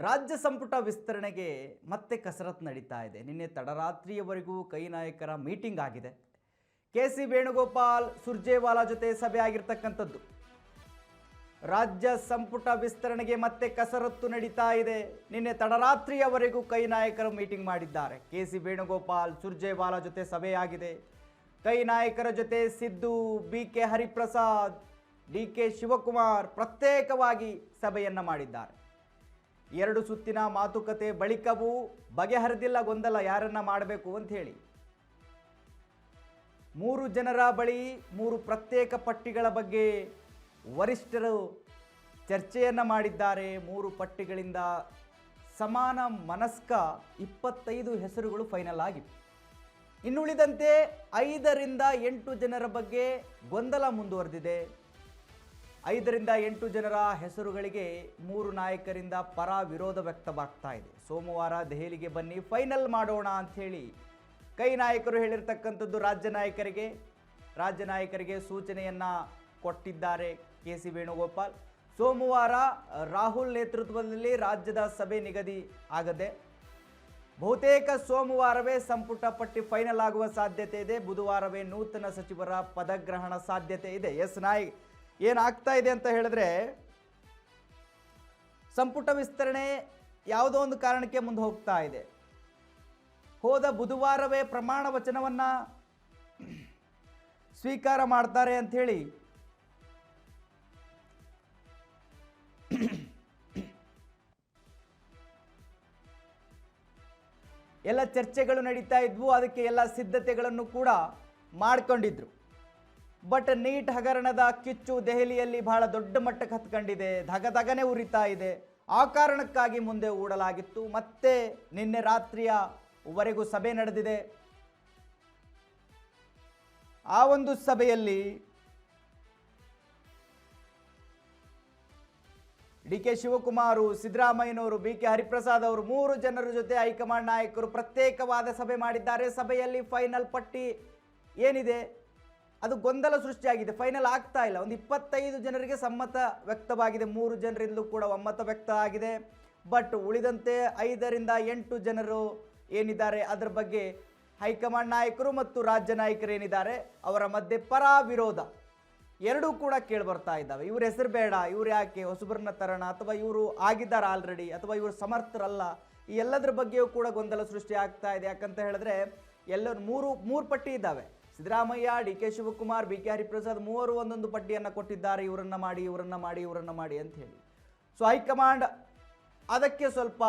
ರಾಜ್ಯ ಸಂಪುಟ ವಿಸ್ತರಣೆಗೆ ಮತ್ತೆ ಕಸರತ್ತು ನಡೀತಾ ಇದೆ. ನಿನ್ನೆ ತಡರಾತ್ರಿಯವರೆಗೂ ಕೈ ನಾಯಕರ ಮೀಟಿಂಗ್ ಆಗಿದೆ. ಕೆ.ಸಿ. ವೇಣುಗೋಪಾಲ್ ಸುರ್ಜೇವಾಲಾ ಜೊತೆ ಸಭೆ ಆಗಿರ್ತಕ್ಕಂಥದ್ದು. ರಾಜ್ಯ ಸಂಪುಟ ವಿಸ್ತರಣೆಗೆ ಮತ್ತೆ ಕಸರತ್ತು ನಡೀತಾ ಇದೆ. ನಿನ್ನೆ ತಡರಾತ್ರಿಯವರೆಗೂ ಕೈ ನಾಯಕರು ಮೀಟಿಂಗ್ ಮಾಡಿದ್ದಾರೆ. ಕೆ.ಸಿ. ವೇಣುಗೋಪಾಲ್ ಸುರ್ಜೇವಾಲಾ ಜೊತೆ ಸಭೆಯಾಗಿದೆ. ಕೈ ನಾಯಕರ ಜೊತೆ ಸಿದ್ದು, ಬಿ.ಕೆ. ಹರಿಪ್ರಸಾದ್, ಡಿ.ಕೆ. ಶಿವಕುಮಾರ್ ಪ್ರತ್ಯೇಕವಾಗಿ ಸಭೆಯನ್ನ ಮಾಡಿದ್ದಾರೆ. ಎರಡು ಸುತ್ತಿನ ಮಾತುಕತೆ ಬಳಿಕವೂ ಬಗೆಹರಿದಿಲ್ಲ ಗೊಂದಲ ಯಾರನ್ನ ಮಾಡಬೇಕು ಅಂತ ಹೇಳಿ. 3 ಜನರ ಬಳಿ 3 ಪ್ರತ್ಯೇಕ ಪಟ್ಟಿಗಳ ಬಗ್ಗೆ ವರಿಷ್ಠರು ಚರ್ಚೆಯನ್ನ ಮಾಡಿದ್ದಾರೆ. 3 ಪಟ್ಟಿಗಳಿಂದ ಸಮಾನ ಮನಸ್ಕ 25 ಹೆಸರುಗಳು ಫೈನಲ್ ಆಗಿವೆ. ಇನ್ನುಳಿದಂತೆ 5ರಿಂದ 8 ಜನರ ಬಗ್ಗೆ ಗೊಂದಲ ಮುಂದುವರೆದಿದೆ. 5ರಿಂದ 8 ಜನರ ಹೆಸರುಗಳಿಗೆ 3 ನಾಯಕರಿಂದ ಪರ ವಿರೋಧ ವ್ಯಕ್ತವಾಗ್ತಾ ಇದೆ. ಸೋಮವಾರ ದೆಹಲಿಗೆ ಬನ್ನಿ ಫೈನಲ್ ಮಾಡೋಣ ಅಂಥೇಳಿ ಕೈ ನಾಯಕರು ಹೇಳಿರ್ತಕ್ಕಂಥದ್ದು ರಾಜ್ಯ ನಾಯಕರಿಗೆ ಸೂಚನೆಯನ್ನು ಕೊಟ್ಟಿದ್ದಾರೆ ಕೆ.ಸಿ. ವೇಣುಗೋಪಾಲ್. ಸೋಮವಾರ ರಾಹುಲ್ ನೇತೃತ್ವದಲ್ಲಿ ರಾಜ್ಯದ ಸಭೆ ನಿಗದಿ ಆಗದೆ. ಬಹುತೇಕ ಸೋಮವಾರವೇ ಸಂಪುಟ ಪಟ್ಟಿ ಫೈನಲ್ ಆಗುವ ಸಾಧ್ಯತೆ ಇದೆ. ಬುಧವಾರವೇ ನೂತನ ಸಚಿವರ ಪದಗ್ರಹಣ ಸಾಧ್ಯತೆ ಇದೆ. ಏನಾಗ್ತಾ ಇದೆ ಅಂತ ಹೇಳಿದ್ರೆ, ಸಂಪುಟ ವಿಸ್ತರಣೆ ಯಾವುದೋ ಒಂದು ಕಾರಣಕ್ಕೆ ಮುಂದೆ ಹೋಗ್ತಾ ಇದೆ. ಹೋದ ಬುಧವಾರವೇ ಪ್ರಮಾಣ ವಚನವನ್ನ ಸ್ವೀಕಾರ ಮಾಡ್ತಾರೆ ಅಂತ ಹೇಳಿ ಎಲ್ಲ ಚರ್ಚೆಗಳು ನಡೀತಾ ಇದ್ವು. ಅದಕ್ಕೆ ಎಲ್ಲ ಸಿದ್ಧತೆಗಳನ್ನು ಕೂಡ ಮಾಡಿಕೊಂಡಿದ್ರು. ಬಟ್ ನೀಟ್ ಹಗರಣದ ಕಿಚ್ಚು ದೆಹಲಿಯಲ್ಲಿ ಬಹಳ ದೊಡ್ಡ ಮಟ್ಟಕ್ಕೆ ಹತ್ಕೊಂಡಿದೆ. ಧಗಧಗನೆ ಉರಿತಾ ಇದೆ. ಆ ಕಾರಣಕ್ಕಾಗಿ ಮುಂದೆ ಹೂಡಲಾಗಿತ್ತು. ಮತ್ತೆ ನಿನ್ನೆ ರಾತ್ರಿಯವರೆಗೂ ಸಭೆ ನಡೆದಿದೆ. ಆ ಒಂದು ಸಭೆಯಲ್ಲಿ ಡಿ.ಕೆ. ಶಿವಕುಮಾರ್, ಸಿದ್ದರಾಮಯ್ಯನವರು, ಬಿ.ಕೆ. ಹರಿಪ್ರಸಾದ್ ಅವರು 3 ಜನರ ಜೊತೆ ಹೈಕಮಾಂಡ್ ನಾಯಕರು ಪ್ರತ್ಯೇಕವಾದ ಸಭೆ ಮಾಡಿದ್ದಾರೆ. ಸಭೆಯಲ್ಲಿ ಫೈನಲ್ ಪಟ್ಟಿ ಏನಿದೆ ಅದು ಗೊಂದಲ ಸೃಷ್ಟಿಯಾಗಿದೆ. ಫೈನಲ್ ಆಗ್ತಾ ಇಲ್ಲ. ಒಂದು 25 ಜನರಿಗೆ ಸಮ್ಮತ ವ್ಯಕ್ತವಾಗಿದೆ. 3 ಜನರಿಂದಲೂ ಕೂಡ ಒಮ್ಮತ ವ್ಯಕ್ತ ಆಗಿದೆ. ಬಟ್ ಉಳಿದಂತೆ 5ರಿಂದ 8 ಜನರು ಏನಿದ್ದಾರೆ ಅದರ ಬಗ್ಗೆ ಹೈಕಮಾಂಡ್ ನಾಯಕರು ಮತ್ತು ರಾಜ್ಯ ನಾಯಕರು ಏನಿದ್ದಾರೆ ಅವರ ಮಧ್ಯೆ ಪರ ವಿರೋಧ ಎರಡೂ ಕೂಡ ಕೇಳಿಬರ್ತಾ ಇದ್ದಾವೆ. ಇವ್ರ ಹೆಸರು ಬೇಡ, ಇವ್ರು ಯಾಕೆ ಹೊಸಬರನ್ನ ತರೋಣ, ಅಥವಾ ಇವರು ಆಗಿದ್ದಾರೆ ಆಲ್ರೆಡಿ, ಅಥವಾ ಇವರು ಸಮರ್ಥರಲ್ಲ, ಈ ಎಲ್ಲದರ ಬಗ್ಗೆಯೂ ಕೂಡ ಗೊಂದಲ ಸೃಷ್ಟಿ ಆಗ್ತಾ ಇದೆ. ಯಾಕಂತ ಹೇಳಿದ್ರೆ ಎಲ್ಲರೂ ಮೂರು ಪಟ್ಟಿ ಇದ್ದಾವೆ. ಸಿದ್ದರಾಮಯ್ಯ, ಡಿ.ಕೆ. ಶಿವಕುಮಾರ್, ಬಿ.ಕೆ. ಹರಿಪ್ರಸಾದ್ ಮೂವರು ಒಂದೊಂದು ಪಟ್ಟಿಯನ್ನು ಕೊಟ್ಟಿದ್ದಾರೆ. ಇವರನ್ನ ಮಾಡಿ ಅಂತ ಹೇಳಿ. ಸೊ ಹೈಕಮಾಂಡ್ ಅದಕ್ಕೆ ಸ್ವಲ್ಪ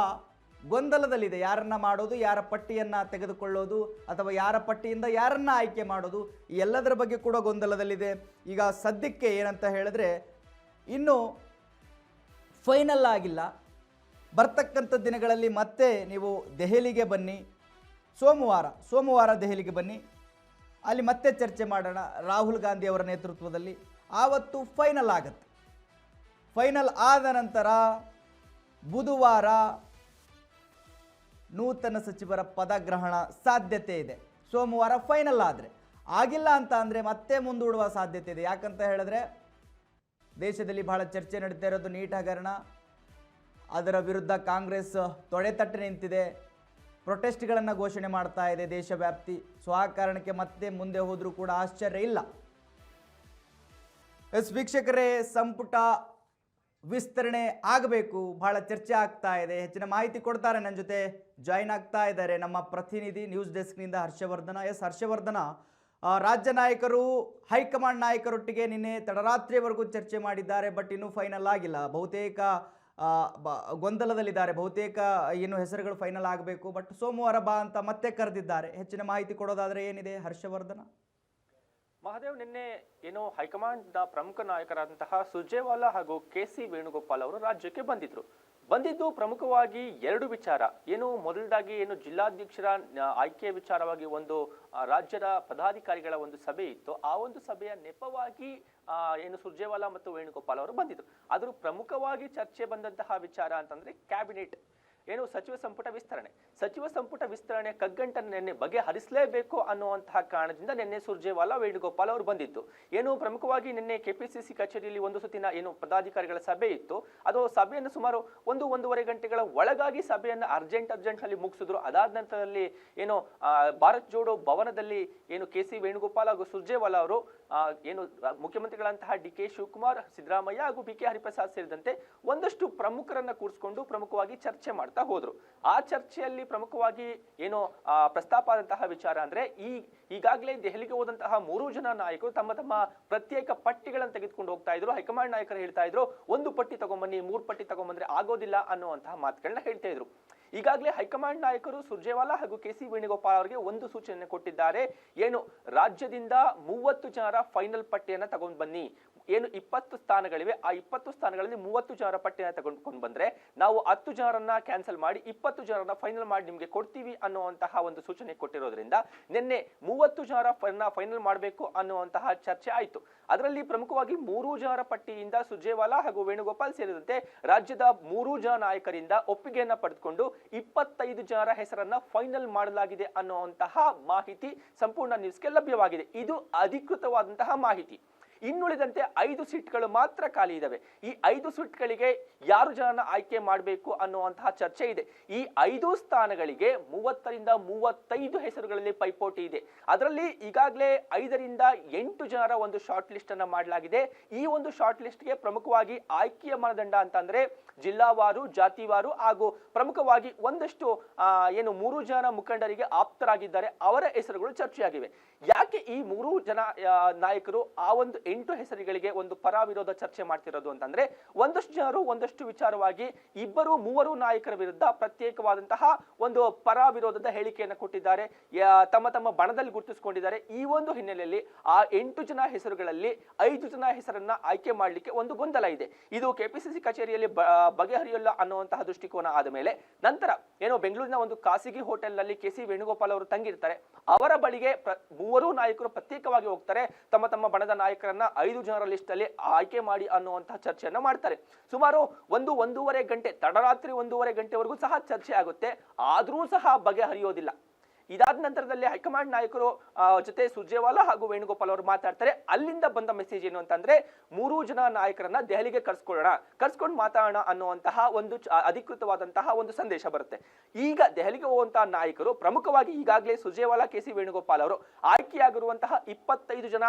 ಗೊಂದಲದಲ್ಲಿದೆ. ಯಾರನ್ನ ಮಾಡೋದು, ಯಾರ ಪಟ್ಟಿಯನ್ನು ತೆಗೆದುಕೊಳ್ಳೋದು, ಅಥವಾ ಯಾರ ಪಟ್ಟಿಯಿಂದ ಯಾರನ್ನ ಆಯ್ಕೆ ಮಾಡೋದು, ಈ ಎಲ್ಲದರ ಬಗ್ಗೆ ಕೂಡ ಗೊಂದಲದಲ್ಲಿದೆ. ಈಗ ಸದ್ಯಕ್ಕೆ ಏನಂತ ಹೇಳಿದ್ರೆ ಇನ್ನೂ ಫೈನಲ್ ಆಗಿಲ್ಲ. ಬರ್ತಕ್ಕಂಥ ದಿನಗಳಲ್ಲಿ ಮತ್ತೆ ನೀವು ದೆಹಲಿಗೆ ಬನ್ನಿ. ಸೋಮವಾರ ದೆಹಲಿಗೆ ಬನ್ನಿ. ಅಲ್ಲಿ ಮತ್ತೆ ಚರ್ಚೆ ಮಾಡೋಣ ರಾಹುಲ್ ಗಾಂಧಿ ಅವರ ನೇತೃತ್ವದಲ್ಲಿ. ಆವತ್ತು ಫೈನಲ್ ಆಗುತ್ತೆ. ಫೈನಲ್ ಆದ ನಂತರ ಬುಧವಾರ ನೂತನ ಸಚಿವರ ಪದಗ್ರಹಣ ಸಾಧ್ಯತೆ ಇದೆ. ಸೋಮವಾರ ಫೈನಲ್ ಆದರೆ ಆಗಿಲ್ಲ ಅಂತ ಅಂದರೆ ಮತ್ತೆ ಮುಂದೂಡುವ ಸಾಧ್ಯತೆ ಇದೆ. ಯಾಕಂತ ಹೇಳಿದ್ರೆ ದೇಶದಲ್ಲಿ ಬಹಳ ಚರ್ಚೆ ನಡೀತಾ ಇರೋದು ನೀಟ್ ಹಗರಣ. ಅದರ ವಿರುದ್ಧ ಕಾಂಗ್ರೆಸ್ ತೊಡೆತಟ್ಟೆ ನಿಂತಿದೆ. ಪ್ರೊಟೆಸ್ಟ್ಗಳನ್ನು ಘೋಷಣೆ ಮಾಡ್ತಾ ಇದೆ ದೇಶವ್ಯಾಪ್ತಿ. ಸೊ ಆ ಕಾರಣಕ್ಕೆ ಮತ್ತೆ ಮುಂದೆ ಹೋದರೂ ಕೂಡ ಆಶ್ಚರ್ಯ ಇಲ್ಲ. ವೀಕ್ಷಕರೇ, ಸಂಪುಟ ವಿಸ್ತರಣೆ ಆಗಬೇಕು, ಬಹಳ ಚರ್ಚೆ ಆಗ್ತಾ ಇದೆ. ಹೆಚ್ಚಿನ ಮಾಹಿತಿ ಕೊಡ್ತಾರೆ. ನನ್ನ ಜೊತೆ ಜಾಯಿನ್ ಆಗ್ತಾ ಇದ್ದಾರೆ ನಮ್ಮ ಪ್ರತಿನಿಧಿ ನ್ಯೂಸ್ ಡೆಸ್ಕ್ನಿಂದ ಹರ್ಷವರ್ಧನ. ಹರ್ಷವರ್ಧನ, ರಾಜ್ಯ ನಾಯಕರು ಹೈಕಮಾಂಡ್ ನಾಯಕರೊಟ್ಟಿಗೆ ನಿನ್ನೆ ತಡರಾತ್ರಿವರೆಗೂ ಚರ್ಚೆ ಮಾಡಿದ್ದಾರೆ. ಬಟ್ ಇನ್ನೂ ಫೈನಲ್ ಆಗಿಲ್ಲ. ಬಹುತೇಕ ಗೊಂದಲದಲ್ಲಿದ್ದಾರೆ. ಬಹುತೇಕ ಏನು ಹೆಸರುಗಳು ಫೈನಲ್ ಆಗಬೇಕು. ಬಟ್ ಸೋಮವಾರ ಬಾ ಅಂತ ಮತ್ತೆ ಕರೆದಿದ್ದಾರೆ. ಹೆಚ್ಚಿನ ಮಾಹಿತಿ ಕೊಡೋದಾದ್ರೆ ಏನಿದೆ ಹರ್ಷವರ್ಧನ? ಮಹಾದೇವ್, ನಿನ್ನೆ ಏನು ಹೈಕಮಾಂಡ್ನ ಪ್ರಮುಖ ನಾಯಕರಾದಂತಹ ಸುರ್ಜೇವಾಲಾ ಹಾಗೂ ಕೆ.ಸಿ. ವೇಣುಗೋಪಾಲ್ ಅವರು ರಾಜ್ಯಕ್ಕೆ ಬಂದಿದ್ದು ಪ್ರಮುಖವಾಗಿ 2 ವಿಚಾರ. ಏನು ಮೊದಲದಾಗಿ ಏನು ಜಿಲ್ಲಾಧ್ಯಕ್ಷರ ಆಯ್ಕೆ ವಿಚಾರವಾಗಿ ಒಂದು ರಾಜ್ಯದ ಪದಾಧಿಕಾರಿಗಳ ಒಂದು ಸಭೆ ಇತ್ತು. ಆ ಒಂದು ಸಭೆಯ ನೆಪವಾಗಿ ಏನು ಸುರ್ಜೇವಾಲಾ ಮತ್ತು ವೇಣುಗೋಪಾಲ್ ಅವರು ಬಂದಿದ್ರು. ಆದರೂ ಪ್ರಮುಖವಾಗಿ ಚರ್ಚೆ ಬಂದಂತಹ ವಿಚಾರ ಅಂತಂದ್ರೆ ಕ್ಯಾಬಿನೆಟ್. ಏನು ಸಚಿವ ಸಂಪುಟ ವಿಸ್ತರಣೆ. ಸಚಿವ ಸಂಪುಟ ವಿಸ್ತರಣೆ ಕಗ್ಗಂಟನ್ನು ನಿನ್ನೆ ಬಗೆಹರಿಸಲೇಬೇಕು ಅನ್ನುವಂತಹ ಕಾರಣದಿಂದ ನಿನ್ನೆ ಸುರ್ಜೇವಾಲಾ ವೇಣುಗೋಪಾಲ್ ಅವರು ಬಂದಿತ್ತು. ಏನು ಪ್ರಮುಖವಾಗಿ ನಿನ್ನೆ ಕೆಪಿಸಿಸಿ ಕಚೇರಿಯಲ್ಲಿ ಒಂದು ಸುತ್ತಿನ ಏನು ಪದಾಧಿಕಾರಿಗಳ ಸಭೆ ಇತ್ತು. ಅದು ಸಭೆಯನ್ನು ಸುಮಾರು 1-1.5 ಗಂಟೆಗಳ ಒಳಗಾಗಿ ಸಭೆಯನ್ನು ಅರ್ಜೆಂಟ್ ಅಲ್ಲಿ ಮುಗಿಸಿದ್ರು. ಅದಾದ ನಂತರದಲ್ಲಿ ಏನು ಭಾರತ್ ಜೋಡೋ ಭವನದಲ್ಲಿ ಏನು ಕೆ.ಸಿ. ವೇಣುಗೋಪಾಲ್ ಹಾಗೂ ಸುರ್ಜೇವಾಲಾ ಅವರು ಏನು ಮುಖ್ಯಮಂತ್ರಿಗಳಂತಹ ಡಿ.ಕೆ. ಶಿವಕುಮಾರ್, ಸಿದ್ದರಾಮಯ್ಯ ಹಾಗೂ ಬಿ.ಕೆ. ಹರಿಪ್ರಸಾದ್ ಸೇರಿದಂತೆ ಒಂದಷ್ಟು ಪ್ರಮುಖರನ್ನ ಕೂರಿಸಿಕೊಂಡು ಪ್ರಮುಖವಾಗಿ ಚರ್ಚೆ ಮಾಡ್ತಾ ಹೋದ್ರು. ಆ ಚರ್ಚೆಯಲ್ಲಿ ಪ್ರಮುಖವಾಗಿ ಏನು ಪ್ರಸ್ತಾಪ ಆದಂತಹ ವಿಚಾರ ಅಂದ್ರೆ ಈಗಾಗಲೇ ದೆಹಲಿಗೆ ಹೋದಂತಹ 3 ಜನ ನಾಯಕರು ತಮ್ಮ ತಮ್ಮ ಪ್ರತ್ಯೇಕ ಪಟ್ಟಿಗಳನ್ನು ತೆಗೆದುಕೊಂಡು ಹೋಗ್ತಾ ಇದ್ರು. ಹೈಕಮಾಂಡ್ ನಾಯಕರು ಹೇಳ್ತಾ ಇದ್ರು, 1 ಪಟ್ಟಿ ತಗೊಂಬನ್ನಿ, 3 ಪಟ್ಟಿ ತಗೊಂಬಂದ್ರೆ ಆಗೋದಿಲ್ಲ ಅನ್ನುವಂತಹ ಮಾತುಗಳನ್ನ ಹೇಳ್ತಾ ಇದ್ರು. ಈಗಾಗಲೇ ಹೈಕಮಾಂಡ್ ನಾಯಕರು ಸುರ್ಜೇವಾಲಾ ಹಾಗೂ ಕೆ.ಸಿ. ವೇಣುಗೋಪಾಲ್ ಅವರಿಗೆ ಒಂದು ಸೂಚನೆ ಕೊಟ್ಟಿದ್ದಾರೆ. ಏನು ರಾಜ್ಯದಿಂದ 30 ಜನರ ಫೈನಲ್ ಪಟ್ಟಿಯನ್ನ ತಗೊಂಡು ಬನ್ನಿ. ಏನು 20 ಸ್ಥಾನಗಳಿವೆ, ಆ 20 ಸ್ಥಾನಗಳಲ್ಲಿ 30 ಜನರ ಪಟ್ಟಿಯನ್ನು ತಗೊಂಡ್ಕೊಂಡು ಬಂದ್ರೆ ನಾವು 10 ಜನರನ್ನ ಕ್ಯಾನ್ಸಲ್ ಮಾಡಿ 20 ಜನರನ್ನ ಫೈನಲ್ ಮಾಡಿ ನಿಮ್ಗೆ ಕೊಡ್ತೀವಿ ಅನ್ನುವಂತಹ ಒಂದು ಸೂಚನೆ ಕೊಟ್ಟಿರೋದ್ರಿಂದ ನಿನ್ನೆ 30 ಜನರ ಫೈನಲ್ ಮಾಡಬೇಕು ಅನ್ನುವಂತಹ ಚರ್ಚೆ ಆಯಿತು. ಅದರಲ್ಲಿ ಪ್ರಮುಖವಾಗಿ 3 ಜನರ ಪಟ್ಟಿಯಿಂದ ಸುರ್ಜೇವಾಲಾ ಹಾಗೂ ವೇಣುಗೋಪಾಲ್ ಸೇರಿದಂತೆ ರಾಜ್ಯದ 3 ಜನ ನಾಯಕರಿಂದ ಒಪ್ಪಿಗೆಯನ್ನ ಪಡೆದುಕೊಂಡು 25 ಜನರ ಹೆಸರನ್ನ ಫೈನಲ್ ಮಾಡಲಾಗಿದೆ ಅನ್ನುವಂತಹ ಮಾಹಿತಿ ಸಂಪೂರ್ಣ ನ್ಯೂಸ್ಗೆ ಲಭ್ಯವಾಗಿದೆ. ಇದು ಅಧಿಕೃತವಾದಂತಹ ಮಾಹಿತಿ. ಇನ್ನುಳಿದಂತೆ 5 ಸೀಟ್ಗಳು ಮಾತ್ರ ಖಾಲಿ ಇದಾವೆ. ಈ 5 ಸೀಟ್ಗಳಿಗೆ ಯಾರು ಜನನ ಆಯ್ಕೆ ಮಾಡಬೇಕು ಅನ್ನುವಂತಹ ಚರ್ಚೆ ಇದೆ. ಈ 5 ಸ್ಥಾನಗಳಿಗೆ 30ರಿಂದ 35 ಹೆಸರುಗಳಲ್ಲಿ ಪೈಪೋಟಿ ಇದೆ. ಅದರಲ್ಲಿ ಈಗಾಗಲೇ 5ರಿಂದ 8 ಜನರ ಒಂದು ಶಾರ್ಟ್ ಲಿಸ್ಟ್ ಅನ್ನ ಮಾಡಲಾಗಿದೆ. ಈ ಒಂದು ಶಾರ್ಟ್ ಲಿಸ್ಟ್ಗೆ ಪ್ರಮುಖವಾಗಿ ಆಯ್ಕೆಯ ಮಾನದಂಡ ಅಂತಂದ್ರೆ ಜಿಲ್ಲಾವಾರು, ಜಾತಿವಾರು ಹಾಗೂ ಪ್ರಮುಖವಾಗಿ ಒಂದಷ್ಟು ಏನು 3 ಜನ ಮುಖಂಡರಿಗೆ ಆಪ್ತರಾಗಿದ್ದಾರೆ, ಅವರ ಹೆಸರುಗಳು ಚರ್ಚೆಯಾಗಿವೆ. ಯಾಕೆ ಈ 3 ಜನ ನಾಯಕರು ಆ ಒಂದು 8 ಹೆಸರುಗಳಿಗೆ ಒಂದು ಪರ ವಿರೋಧ ಚರ್ಚೆ ಮಾಡ್ತಿರೋದು ಅಂತಂದ್ರೆ ಒಂದಷ್ಟು ಜನರು ಒಂದಷ್ಟು ವಿಚಾರವಾಗಿ 2-3 ನಾಯಕರ ವಿರುದ್ಧ ಪ್ರತ್ಯೇಕವಾದಂತಹ ಒಂದು ಪರ ವಿರೋಧದ ಹೇಳಿಕೆಯನ್ನು ಕೊಟ್ಟಿದ್ದಾರೆ, ತಮ್ಮ ತಮ್ಮ ಬಣದಲ್ಲಿ ಗುರುತಿಸಿಕೊಂಡಿದ್ದಾರೆ. ಈ ಒಂದು ಹಿನ್ನೆಲೆಯಲ್ಲಿ ಆ 8 ಜನ ಹೆಸರುಗಳಲ್ಲಿ 5 ಜನ ಹೆಸರನ್ನ ಆಯ್ಕೆ ಮಾಡಲಿಕ್ಕೆ ಒಂದು ಗೊಂದಲ ಇದೆ. ಇದು ಕೆಪಿಸಿಸಿ ಕಚೇರಿಯಲ್ಲಿ ಬಗೆಹರಿಯಲ್ಲ ಅನ್ನುವಂತಹ ದೃಷ್ಟಿಕೋನ ಆದ ಮೇಲೆ ನಂತರ ಏನೋ ಬೆಂಗಳೂರಿನ ಒಂದು ಖಾಸಗಿ ಹೋಟೆಲ್ ನಲ್ಲಿ ಕೆ.ಸಿ. ವೇಣುಗೋಪಾಲ್ ಅವರು ತಂಗಿರ್ತಾರೆ. ಅವರ ಬಳಿಗೆ 3 ನಾಯಕರು ಪ್ರತ್ಯೇಕವಾಗಿ ಹೋಗ್ತಾರೆ. ತಮ್ಮ ತಮ್ಮ ಬಣದ ನಾಯಕರನ್ನ 5 ಜನರ ಲಿಸ್ಟ್ ಅಲ್ಲಿ ಆಯ್ಕೆ ಮಾಡಿ ಅನ್ನುವಂತಹ ಚರ್ಚೆಯನ್ನ ಮಾಡ್ತಾರೆ. ಸುಮಾರು 1-1.5 ಗಂಟೆ, ತಡರಾತ್ರಿ 1.5 ಗಂಟೆವರೆಗೂ ಸಹ ಚರ್ಚೆ ಆಗುತ್ತೆ. ಆದ್ರೂ ಸಹ ಬಗೆಹರಿಯೋದಿಲ್ಲ. ಇದಾದ ನಂತರದಲ್ಲಿ ಹೈಕಮಾಂಡ್ ನಾಯಕರು ಜೊತೆ ಸುರ್ಜೇವಾಲಾ ಹಾಗೂ ವೇಣುಗೋಪಾಲ್ ಅವರು ಮಾತಾಡ್ತಾರೆ. ಅಲ್ಲಿಂದ ಬಂದ ಮೆಸೇಜ್ ಏನು ಅಂತಂದ್ರೆ 3 ಜನ ನಾಯಕರನ್ನ ದೆಹಲಿಗೆ ಕರ್ಸ್ಕೊಂಡು ಮಾತಾಡೋಣ ಅನ್ನುವಂತಹ ಒಂದು ಅಧಿಕೃತವಾದಂತಹ ಒಂದು ಸಂದೇಶ ಬರುತ್ತೆ. ಈಗ ದೆಹಲಿಗೆ ಹೋಗುವಂತಹ ನಾಯಕರು ಪ್ರಮುಖವಾಗಿ ಈಗಾಗಲೇ ಸುರ್ಜೇವಾಲಾ, ಕೆ.ಸಿ. ವೇಣುಗೋಪಾಲ್ ಅವರು ಆಯ್ಕೆಯಾಗಿರುವಂತಹ 25 ಜನ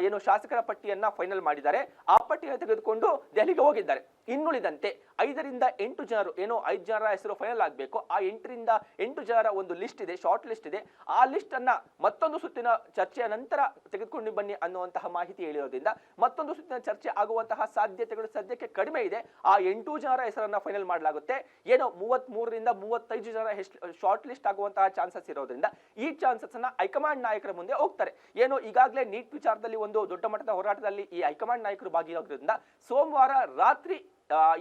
ಏನು ಶಾಸಕರ ಪಟ್ಟಿಯನ್ನ ಫೈನಲ್ ಮಾಡಿದ್ದಾರೆ. ಆ ಪಟ್ಟಿಯನ್ನು ತೆಗೆದುಕೊಂಡು ದೆಹಲಿಗೆ ಹೋಗಿದ್ದಾರೆ. ಇನ್ನುಳಿದಂತೆ 5ರಿಂದ 8 ಜನರು ಏನು 5 ಜನರ ಹೆಸರು ಫೈನಲ್ ಆಗಬೇಕು. ಆ 8ರಿಂದ 8 ಜನರ ಒಂದು ಲಿಸ್ಟ್ ಇದೆ, ಶಾರ್ಟ್ ಲಿಸ್ಟ್ ಇದೆ. ಆ ಲಿಸ್ಟ್ ಅನ್ನ ಮತ್ತೊಂದು ಸುತ್ತಿನ ಚರ್ಚೆಯ ನಂತರ ತೆಗೆದುಕೊಂಡು ಬನ್ನಿ ಅನ್ನುವಂತಹ ಮಾಹಿತಿ ಹೇಳಿರೋದ್ರಿಂದ ಮತ್ತೊಂದು ಸುತ್ತಿನ ಚರ್ಚೆ ಆಗುವಂತಹ ಸಾಧ್ಯತೆಗಳು ಸದ್ಯಕ್ಕೆ ಕಡಿಮೆ ಇದೆ. ಆ 8 ಜನರ ಹೆಸರನ್ನ ಫೈನಲ್ ಮಾಡಲಾಗುತ್ತೆ. ಏನೋ 33ರಿಂದ 35 ಜನರ ಶಾರ್ಟ್ ಲಿಸ್ಟ್ ಆಗುವಂತಹ ಚಾನ್ಸಸ್ ಇರೋದ್ರಿಂದ ಈ ಚಾನ್ಸಸ್ ಅನ್ನ ಹೈಕಮಾಂಡ್ ನಾಯಕರ ಮುಂದೆ ಹೋಗ್ತಾರೆ. ಏನೋ ಈಗಾಗಲೇ ನೀಟ್ ವಿಚಾರದಲ್ಲಿ ಒಂದು ದೊಡ್ಡ ಮಟ್ಟದ ಹೋರಾಟದಲ್ಲಿ ಈ ಹೈಕಮಾಂಡ್ ನಾಯಕರು ಭಾಗಿಯಾಗಿರೋದ್ರಿಂದ ಸೋಮವಾರ ರಾತ್ರಿ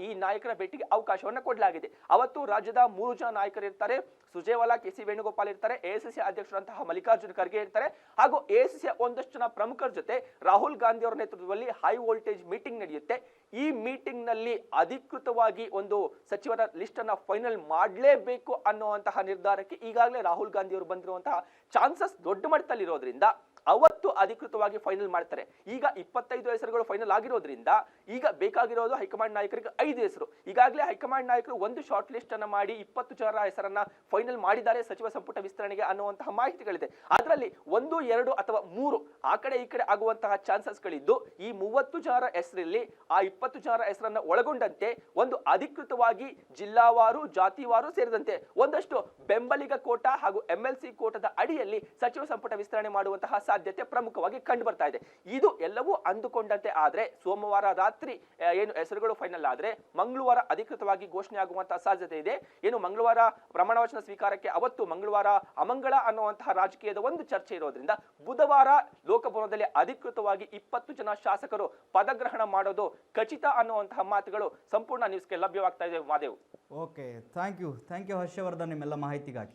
ಈ ನಾಯಕರ ಭೇಟಿಗೆ ಅವಕಾಶವನ್ನ ಕೊಡಲಾಗಿದೆ. ಅವತ್ತು ರಾಜ್ಯದ 3 ಜನ ನಾಯಕರು ಇರ್ತಾರೆ. ಸುರ್ಜೇವಾಲಾ, ಕೆ.ಸಿ. ವೇಣುಗೋಪಾಲ್ ಇರ್ತಾರೆ, ಎಐಸಿಸಿ ಅಧ್ಯಕ್ಷರಂತಹ ಮಲ್ಲಿಕಾರ್ಜುನ ಖರ್ಗೆ ಇರ್ತಾರೆ ಹಾಗೂ ಎಐಸಿಸಿಯ ಒಂದಷ್ಟು ಜನ ಪ್ರಮುಖರ ಜೊತೆ ರಾಹುಲ್ ಗಾಂಧಿ ಅವರ ನೇತೃತ್ವದಲ್ಲಿ ಹೈ ವೋಲ್ಟೇಜ್ ಮೀಟಿಂಗ್ ನಡೆಯುತ್ತೆ. ಈ ಮೀಟಿಂಗ್ ನಲ್ಲಿ ಅಧಿಕೃತವಾಗಿ ಒಂದು ಸಚಿವರ ಲಿಸ್ಟ್ ಅನ್ನ ಫೈನಲ್ ಮಾಡಲೇಬೇಕು ಅನ್ನುವಂತಹ ನಿರ್ಧಾರಕ್ಕೆ ಈಗಾಗಲೇ ರಾಹುಲ್ ಗಾಂಧಿ ಅವರು ಬಂದಿರುವಂತಹ ಚಾನ್ಸಸ್ ದೊಡ್ಡ ಮಟ್ಟದಲ್ಲಿ ಇರೋದ್ರಿಂದ ಅವತ್ತು ಅಧಿಕೃತವಾಗಿ ಫೈನಲ್ ಮಾಡ್ತಾರೆ. ಈಗ 25 ಹೆಸರುಗಳು ಫೈನಲ್ ಆಗಿರೋದ್ರಿಂದ ಈಗ ಬೇಕಾಗಿರೋದು ಹೈಕಮಾಂಡ್ ನಾಯಕರಿಗೆ 5 ಹೆಸರು. ಈಗಾಗಲೇ ಹೈಕಮಾಂಡ್ ನಾಯಕರು ಒಂದು ಶಾರ್ಟ್ ಲಿಸ್ಟ್ ಅನ್ನ ಮಾಡಿ 20 ಜನರ ಹೆಸರನ್ನ ಫೈನಲ್ ಮಾಡಿದ್ದಾರೆ ಸಚಿವ ಸಂಪುಟ ವಿಸ್ತರಣೆಗೆ ಅನ್ನುವಂತಹ ಮಾಹಿತಿಗಳಿದೆ. ಅದರಲ್ಲಿ 1, 2 ಅಥವಾ 3 ಆ ಕಡೆ ಈ ಕಡೆ ಆಗುವಂತಹ ಚಾನ್ಸಸ್ ಗಳಿದ್ದು ಈ 30 ಜನರ ಹೆಸರಲ್ಲಿ ಆ 20 ಜನರ ಹೆಸರನ್ನ ಒಳಗೊಂಡಂತೆ ಒಂದು ಅಧಿಕೃತವಾಗಿ ಜಿಲ್ಲಾವಾರು, ಜಾತಿವಾರು ಸೇರಿದಂತೆ ಒಂದಷ್ಟು ಬೆಂಬಲಿಗ ಕೋಟ ಹಾಗೂ MLC ಕೋಟದ ಅಡಿಯಲ್ಲಿ ಸಚಿವ ಸಂಪುಟ ವಿಸ್ತರಣೆ ಮಾಡುವಂತಹ ಸಾಧ್ಯತೆ ಪ್ರಮುಖವಾಗಿ ಕಂಡು ಬರ್ತಾ ಇದೆ. ಇದು ಎಲ್ಲವೂ ಅಂದುಕೊಂಡಂತೆ ಆದ್ರೆ ಸೋಮವಾರ ರಾತ್ರಿ ಏನು ಹೆಸರುಗಳು ಫೈನಲ್ ಆದ್ರೆ ಮಂಗಳವಾರ ಅಧಿಕೃತವಾಗಿ ಘೋಷಣೆ ಆಗುವಂತಹ ಸಾಧ್ಯತೆ ಇದೆ. ಏನು ಮಂಗಳವಾರ ಪ್ರಮಾಣ ವಚನ ಸ್ವೀಕಾರಕ್ಕೆ ಅವತ್ತು ಮಂಗಳವಾರ ಅಮಂಗಳ ಅನ್ನುವಂತಹ ರಾಜಕೀಯದ ಒಂದು ಚರ್ಚೆ ಇರೋದ್ರಿಂದ ಬುಧವಾರ ಲೋಕಭವನದಲ್ಲಿ ಅಧಿಕೃತವಾಗಿ 20 ಜನ ಶಾಸಕರು ಪದಗ್ರಹಣ ಮಾಡೋದು ಖಚಿತ ಅನ್ನುವಂತಹ ಮಾತುಗಳು ಸಂಪೂರ್ಣ ನ್ಯೂಸ್ಗೆ ಲಭ್ಯವಾಗ್ತಾ ಇದೆ. Madev, okay, thank you Harshavardhan ನಿಮ್ಮೆಲ್ಲ ಮಾಹಿತಿಗಾಗಿ.